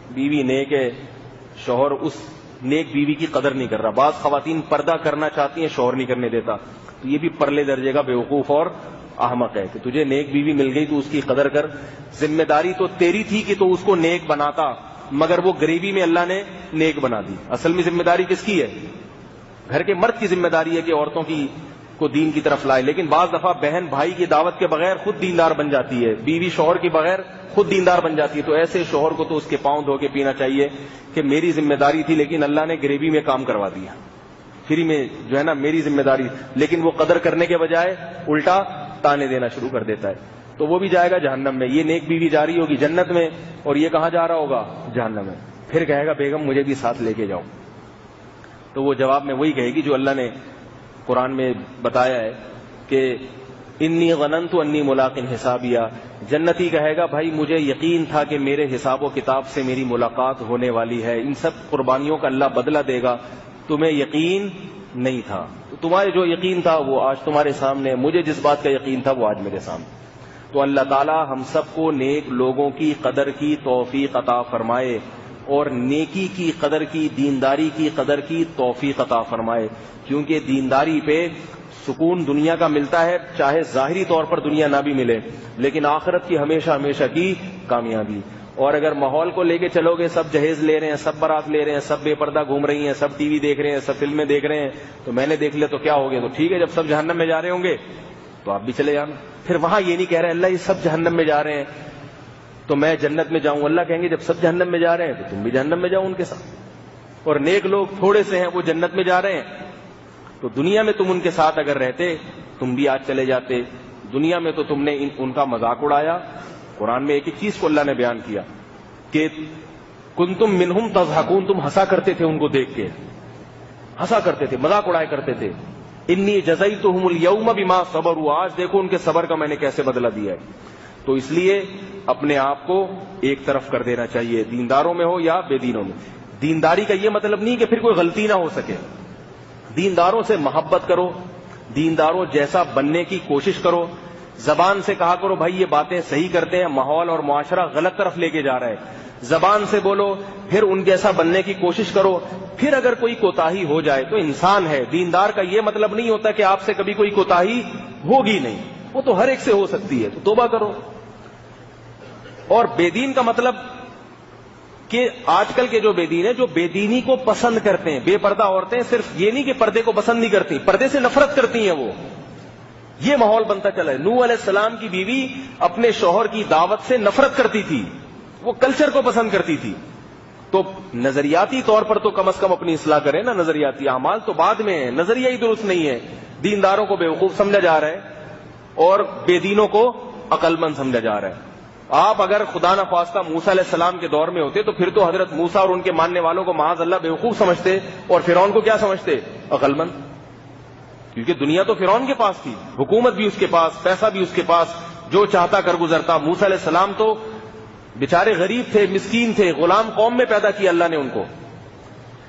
بیوی نیک ہے، شوہر اس نیک بیوی کی قدر نہیں کر رہا. بعض خواتین پردہ کرنا چاہتی ہیں، شوہر نہیں کرنے دیتا، تو یہ بھی پرلے درجے کا بیوقوف اور احمق ہے کہ تجھے نیک بیوی مل گئی تو اس کی قدر کر. ذمہ داری تو تیری تھی کہ تو اس کو نیک بناتا، مگر وہ غریبی میں اللہ نے نیک بنا دی. اصل میں ذمہ داری کس کی ہے؟ گھر کے مرد کی ذمہ داری ہے کہ عورتوں کی کو دین کی طرف لائے. لیکن بعض دفعہ بہن بھائی کی دعوت کے بغیر خود دیندار بن جاتی ہے، بیوی شوہر کے بغیر خود دیندار بن جاتی ہے. تو ایسے شوہر کو تو اس کے پاؤں دھو کے پینا چاہیے کہ میری ذمہ داری تھی لیکن اللہ نے غریبی میں کام کروا دیا، فری میں جو ہے نا میری ذمہ داری. لیکن وہ قدر کرنے کے بجائے الٹا تانے دینا شروع کر دیتا ہے، تو وہ بھی جائے گا جہنم میں. یہ نیک بیوی جا رہی ہوگی جنت میں اور یہ کہاں جا رہا ہوگا؟ جہنم میں. پھر کہے گا بیگم مجھے بھی ساتھ لے کے جاؤ. تو وہ جواب میں وہی کہے گی جو اللہ نے قرآن میں بتایا ہے کہ انی ظننت انی ملاق حسابیہ. جنتی کہے گا بھائی مجھے یقین تھا کہ میرے حساب و کتاب سے میری ملاقات ہونے والی ہے، ان سب قربانیوں کا اللہ بدلہ دے گا، تمہیں یقین نہیں تھا. تو تمہارے جو یقین تھا وہ آج تمہارے سامنے، مجھے جس بات کا یقین تھا وہ آج میرے سامنے. تو اللہ تعالی ہم سب کو نیک لوگوں کی قدر کی توفیق عطا فرمائے اور نیکی کی قدر کی، دینداری کی قدر کی توفیق عطا فرمائے. کیونکہ دینداری پہ سکون دنیا کا ملتا ہے، چاہے ظاہری طور پر دنیا نہ بھی ملے، لیکن آخرت کی ہمیشہ ہمیشہ کی کامیابی. اور اگر ماحول کو لے کے چلو گے، سب جہیز لے رہے ہیں، سب بارات لے رہے ہیں، سب بے پردہ گھوم رہی ہیں، سب ٹی وی دیکھ رہے ہیں، سب فلمیں دیکھ رہے ہیں، تو میں نے دیکھ لیا تو کیا ہو گیا؟ تو ٹھیک ہے، جب سب جہنم میں جا رہے ہوں گے تو آپ بھی چلے جانا. پھر وہاں یہ نہیں کہہ رہے اللہ یہ سب جہنم میں جا رہے ہیں تو میں جنت میں جاؤں. اللہ کہیں گے جب سب جہنم میں جا رہے ہیں تو تم بھی جہنم میں جاؤ ان کے ساتھ. اور نیک لوگ تھوڑے سے ہیں، وہ جنت میں جا رہے ہیں، تو دنیا میں تم ان کے ساتھ اگر رہتے تم بھی آج چلے جاتے. دنیا میں تو تم نے ان کا مذاق اڑایا. قرآن میں ایک ایک چیز کو اللہ نے بیان کیا کہ کنتم منہم تضحکون، تم ہنسا کرتے تھے ان کو دیکھ کے، ہنسا کرتے تھے، مذاق اڑایا کرتے تھے. انی جزیتہم الیوم بما صبروا، آج دیکھو ان کے صبر کا میں نے کیسے بدلہ دیا ہے. تو اس لیے اپنے آپ کو ایک طرف کر دینا چاہیے، دینداروں میں ہو یا بے دینوں میں. دینداری کا یہ مطلب نہیں کہ پھر کوئی غلطی نہ ہو سکے. دینداروں سے محبت کرو، دینداروں جیسا بننے کی کوشش کرو. زبان سے کہا کرو بھائی یہ باتیں صحیح کرتے ہیں، ماحول اور معاشرہ غلط طرف لے کے جا رہا ہے، زبان سے بولو. پھر ان جیسا بننے کی کوشش کرو. پھر اگر کوئی کوتاہی ہو جائے تو انسان ہے. دیندار کا یہ مطلب نہیں ہوتا کہ آپ سے کبھی کوئی کوتاہی ہوگی نہیں، وہ تو ہر ایک سے ہو سکتی ہے، تو توبہ کرو. اور بے دین کا مطلب کہ آج کل کے جو بے دین ہیں، جو بے دینی کو پسند کرتے ہیں، بے پردہ عورتیں صرف یہ نہیں کہ پردے کو پسند نہیں کرتی، پردے سے نفرت کرتی ہیں. وہ یہ ماحول بنتا چلا ہے. نوح علیہ السلام کی بیوی اپنے شوہر کی دعوت سے نفرت کرتی تھی، وہ کلچر کو پسند کرتی تھی. تو نظریاتی طور پر تو کم از کم اپنی اصلاح کریں نا. نظریاتی اعمال تو بعد میں ہیں، نظریہ ہی درست نہیں ہے. دینداروں کو بیوقوف سمجھا جا رہا ہے اور بے دینوں کو عقل مند سمجھا جا رہا ہے. آپ اگر خدا نخواستہ موسیٰ علیہ السلام کے دور میں ہوتے تو پھر تو حضرت موسیٰ اور ان کے ماننے والوں کو معاذ اللہ بیوقوف سمجھتے اور فرعون کو کیا سمجھتے؟ عقل مند. کیونکہ دنیا تو فرعون کے پاس تھی، حکومت بھی اس کے پاس، پیسہ بھی اس کے پاس، جو چاہتا کر گزرتا. موسیٰ علیہ السلام تو بیچارے غریب تھے، مسکین تھے، غلام قوم میں پیدا کیا اللہ نے ان کو.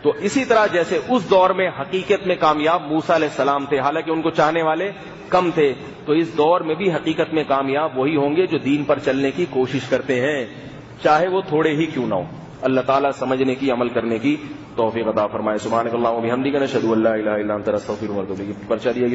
تو اسی طرح جیسے اس دور میں حقیقت میں کامیاب موسیٰ علیہ السلام تھے، حالانکہ ان کو چاہنے والے کم تھے، تو اس دور میں بھی حقیقت میں کامیاب وہی ہوں گے جو دین پر چلنے کی کوشش کرتے ہیں، چاہے وہ تھوڑے ہی کیوں نہ ہو. اللہ تعالیٰ سمجھنے کی، عمل کرنے کی توفیق عطا فرمائے. سبحانک اللہم و بحمدک، نشہد ان لا الہ الا انت، نستغفرک و نتوب الیک. پرچہ دیا